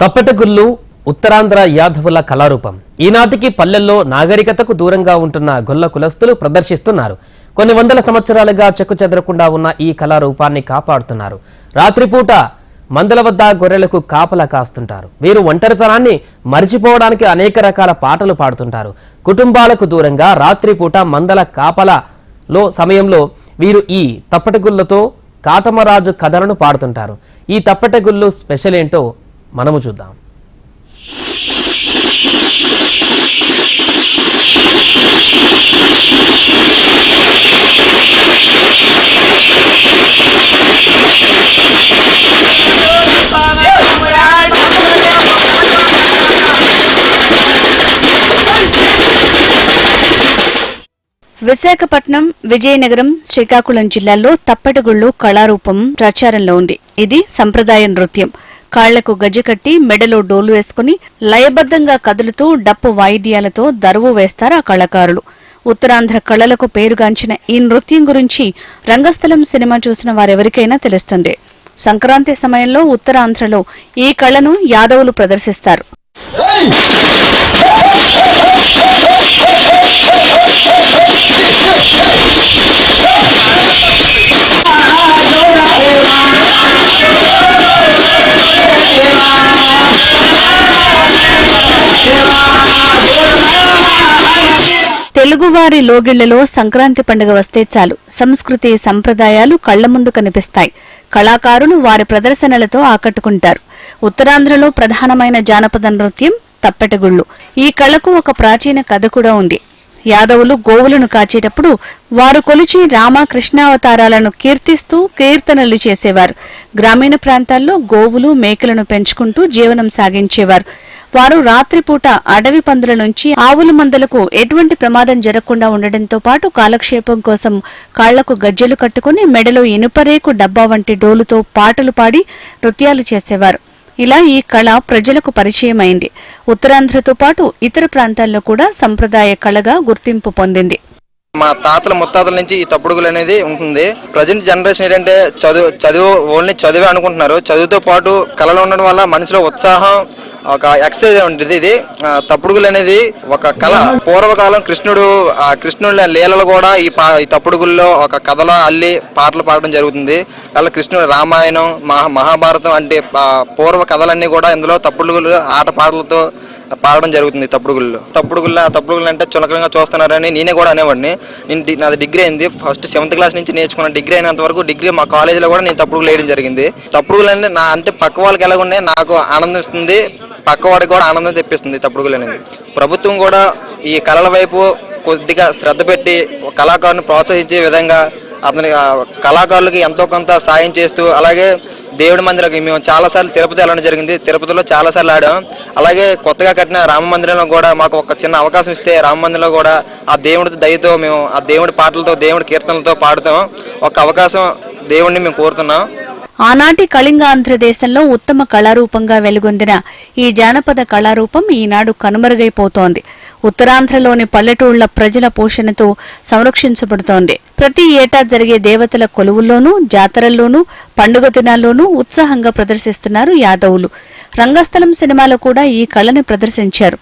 తప్పెటగుళ్ళు ఉత్తరాంధ్ర యాదవుల కళారూపం. ఈనాటికి పల్లెల్లో నాగరికతకు దూరంగా ఉంటున్న గొల్ల కులస్తులు ప్రదర్శిస్తున్నారు. కొన్ని వందల సంవత్సరాలుగా చెక్కుచెదరకుండా ఉన్న ఈ కళారూపాన్ని కాపాడుతున్నారు. రాత్రిపూట మందల వద్ద గొర్రెలకు కాపలా కాస్తుంటారు. వీరు ఒంటరితనాన్ని మరిచిపోవడానికి అనేక రకాల పాటలు పాడుతుంటారు. కుటుంబాలకు దూరంగా రాత్రిపూట మందల కాపలాలో సమయంలో వీరు ఈ తప్పెటగుళ్ళతో కాటమరాజు కథలను పాడుతుంటారు. ఈ తప్పెటగుళ్ళు స్పెషల్ ఏంటో మనము చూద్దాం. విశాఖపట్నం, విజయనగరం, శ్రీకాకుళం జిల్లాల్లో తప్పెటగుళ్ళు కళారూపం ప్రచారంలో ఉంది. ఇది సంప్రదాయ నృత్యం. కాళ్లకు గజ్జెకట్టి మెడలో డోలు వేసుకుని లయబద్ధంగా కదులుతూ డప్పు వాయిద్యాలతో దరువు వేస్తారు ఆ కళాకారులు. ఉత్తరాంధ్ర కళలకు పేరుగాంచిన ఈ నృత్యం గురించి రంగస్థలం సినిమా చూసిన వారెవరికైనా తెలుస్తుంది. సంక్రాంతి సమయంలో ఉత్తరాంధ్రలో ఈ కళను యాదవులు ప్రదర్శిస్తారు. తెలుగువారి లోగిళ్లలో సంక్రాంతి పండుగ వస్తే చాలు సంస్కృతి సంప్రదాయాలు కళ్ల ముందు కనిపిస్తాయి. కళాకారులు వారి ప్రదర్శనలతో ఆకట్టుకుంటారు. ఉత్తరాంధ్రలో ప్రధానమైన జానపద నృత్యం తప్పెటగుళ్ళు. ఈ కళకు ఒక ప్రాచీన కథ కూడా ఉంది. యాదవులు గోవులను కాచేటప్పుడు వారు కొలిచి రామ కృష్ణావతారాలను కీర్తిస్తూ కీర్తనలు చేసేవారు. గ్రామీణ ప్రాంతాల్లో గోవులు మేకలను పెంచుకుంటూ జీవనం సాగించేవారు. వారు రాత్రిపూట అడవి పందుల నుంచి ఆవుల మందలకు ఎటువంటి ప్రమాదం జరగకుండా ఉండడంతో పాటు కాలక్షేపం కోసం కాళ్లకు గజ్జెలు కట్టుకుని మెడలో ఇనుపరేకు డబ్బా వంటి డోలుతో పాటలు పాడి నృత్యాలు చేసేవారు. ఇలా ఈ కళ ప్రజలకు పరిచయమైంది. ఉత్తరాంధ్రతో పాటు ఇతర ప్రాంతాల్లో కూడా సంప్రదాయ కళగా గుర్తింపు పొందింది. మా తాతల ముత్తాతల నుంచి ఈ తప్పుడుగులు అనేది ఉంటుంది. ప్రజెంట్ జనరేషన్ ఏంటంటే చదువు ఓన్లీ చదివే అనుకుంటున్నారు. చదువుతో పాటు కళలు ఉండడం వల్ల మనిషిలో ఉత్సాహం, ఒక ఎక్సర్సైజ్ ఉంటుంది. ఇది తప్పుడుగులు అనేది ఒక కళ. పూర్వకాలం కృష్ణుడి లీలలు కూడా ఈ తప్పుడుగుల్లో ఒక కథలో అల్లి పాటలు పాడడం జరుగుతుంది. అలా కృష్ణుడు రామాయణం, మహాభారతం అంటే పూర్వ కథలన్నీ కూడా ఇందులో తప్పుడుగులు ఆట పాటలతో పాడడం జరుగుతుంది. తప్పుడుగుళ్ళు అంటే చులకనంగా చూస్తున్నారని నేనే కూడా అనేవాడిని. నాది డిగ్రీ అయింది. ఫస్ట్ 7th క్లాస్ నుంచి నేర్చుకున్న. డిగ్రీ అయినంత వరకు డిగ్రీ మా కాలేజీలో కూడా నేను తప్పుడుగులు వేయడం జరిగింది. తప్పుడుగులు అంటే పక్క వాళ్ళకి ఎలాగున్నాయి నాకు ఆనందం ఇస్తుంది, పక్కవాడికి కూడా ఆనందం తెప్పిస్తుంది తప్పుడుగులు అనేది. ప్రభుత్వం కూడా ఈ కళల వైపు కొద్దిగా శ్రద్ధ పెట్టి కళాకారుని ప్రోత్సహించే విధంగా అతని కళాకారులకి ఎంతో కొంత సాయం చేస్తూ, అలాగే దేవుడి మందిరానికి మేము చాలాసార్లు తిరుపతి వెళ్ళడం జరిగింది. తిరుపతిలో చాలాసార్లు ఆడాం. అలాగే కొత్తగా కట్టిన రామ మందిరంలో కూడా మాకు ఒక చిన్న అవకాశం ఇస్తే రామ మందిరంలో కూడా ఆ దేవుడి దయతో మేము ఆ దేవుడి పాటలతో దేవుడి కీర్తనలతో పాడుతాం. ఒక అవకాశం దేవుడిని మేము కోరుతున్నాం. ఆనాటి కళింగాంధ్ర దేశంలో ఉత్తమ కళారూపంగా వెలుగొందిన ఈ జానపద కళారూపం ఈనాడు కనుమరుగైపోతోంది. ఉత్తరాంధ్రలోని పల్లెటూళ్ల ప్రజల పోషణతో సంరక్షించబడుతోంది. ప్రతి ఏటా జరిగే దేవతల కొలువుల్లోనూ, జాతరల్లోనూ, పండుగ దినాల్లోనూ ఉత్సాహంగా ప్రదర్శిస్తున్నారు యాదవులు. రంగస్థలం సినిమాలో కూడా ఈ కళని ప్రదర్శించారు.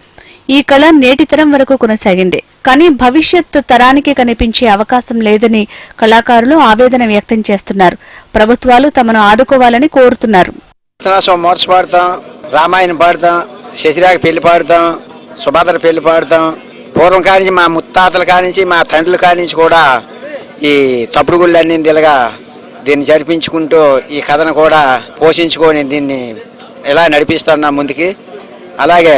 ఈ కళ నేటి తరం వరకు కొనసాగింది. కానీ భవిష్యత్ తరానికి కనిపించే అవకాశం లేదని కళాకారులు ఆవేదన వ్యక్తం చేస్తున్నారు. ప్రభుత్వాలు తమను ఆదుకోవాలని కోరుతున్నారు. రామాయణం పాడతాం, శశిరాగ పెళ్లి పాడతాం, సుభద్ర పెళ్లి పాడతాం. పూర్వం కానించి మా ముత్తాతల కానించి మా తండ్రుల కానించి కూడా ఈ తప్పుడుగుళ్ళన్నీ ఇలాగా దీన్ని జరిపించుకుంటూ ఈ కథను కూడా పోషించుకొని దీన్ని ఎలా నడిపిస్తున్నా ముందుకి. అలాగే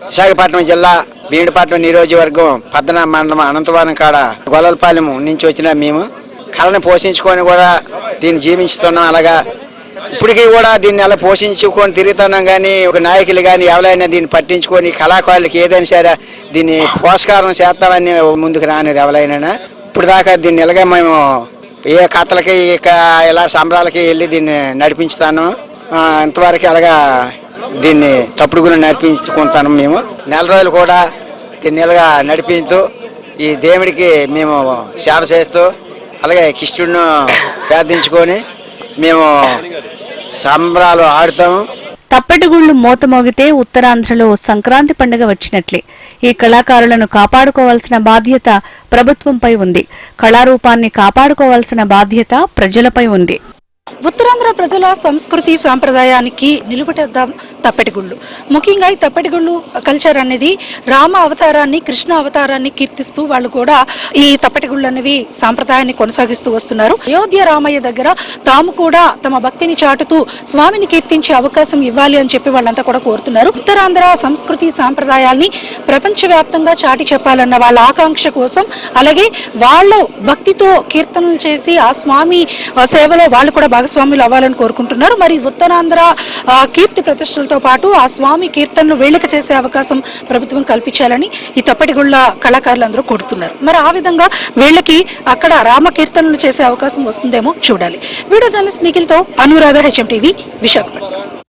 విశాఖపట్నం జిల్లా భీమిడిపట్నం నియోజకవర్గం పద్దన మండలం అనంతవరం కాడ గొల్లలపాలెం నుంచి వచ్చిన మేము కళను పోషించుకొని కూడా దీన్ని జీవించుతున్నాం. అలాగా ఇప్పటికీ కూడా దీన్ని అలా పోషించుకొని తిరుగుతున్నాం. కానీ ఒక నాయకులు కానీ ఎవరైనా దీన్ని పట్టించుకొని కళాకారులకి ఏదైనా సరే దీన్ని పోషకారం చేస్తామని ముందుకు రానిది ఎవరైనా. ఇప్పుడు దాకా దీన్ని ఇలాగే మేము ఏ కథలకి ఇలా సంబరాలకి వెళ్ళి దీన్ని నడిపించుతాను. ఇంతవరకు అలాగా దీన్ని తప్పుడుగులు నడిపించుకుంటాను. మేము నెల రోజులు కూడా దీన్ని ఇలాగా నడిపిస్తూ ఈ దేవుడికి మేము సేవ చేస్తూ అలాగే కృష్ణుడిని ప్రార్థించుకొని మేము సంబరాలు ఆడుతాము. తప్పెటగుళ్ళు మోత మోగితే ఉత్తరాంధ్రలో సంక్రాంతి పండుగ వచ్చినట్లే. ఈ కళాకారులను కాపాడుకోవాల్సిన బాధ్యత ప్రభుత్వంపై ఉంది. కళారూపాన్ని కాపాడుకోవాల్సిన బాధ్యత ప్రజలపై ఉంది. ఉత్తరాంధ్ర ప్రజల సంస్కృతి సాంప్రదాయానికి నిలుపుటద్దాం తప్పెటగుళ్ళు. ముఖ్యంగా ఈ తప్పెటగుళ్ళు కల్చర్ అనేది రామ అవతారాన్ని, కృష్ణ అవతారాన్ని కీర్తిస్తూ వాళ్ళు కూడా ఈ తప్పెటగుళ్ళు అనేవి సాంప్రదాయాన్ని కొనసాగిస్తూ వస్తున్నారు. అయోధ్య రామయ్య దగ్గర తాము కూడా తమ భక్తిని చాటుతూ స్వామిని కీర్తించే అవకాశం ఇవ్వాలి అని చెప్పి వాళ్ళంతా కూడా కోరుతున్నారు. ఉత్తరాంధ్ర సంస్కృతి సాంప్రదాయాల్ని ప్రపంచవ్యాప్తంగా చాటి చెప్పాలన్న వాళ్ళ ఆకాంక్ష కోసం, అలాగే వాళ్ళు భక్తితో కీర్తనలు చేసి ఆ స్వామి సేవలో వాళ్ళు కూడా భాగస్వాములు అవ్వాలని కోరుకుంటున్నారు. మరి ఉత్తరాంధ్ర కీర్తి ప్రతిష్టలతో పాటు ఆ స్వామి కీర్తనలు వీళ్ళకి చేసే అవకాశం ప్రభుత్వం కల్పించాలని ఈ తప్పెటగుళ్ళ కళాకారులందరూ కోరుతున్నారు. మరి ఆ విధంగా వీళ్ళకి అక్కడ రామ కీర్తనలు చేసే అవకాశం వస్తుందేమో చూడాలి. వీడియో జర్నలిస్ట్ నిఖిల్తో అనురాధ, HM TV, విశాఖపట్నం.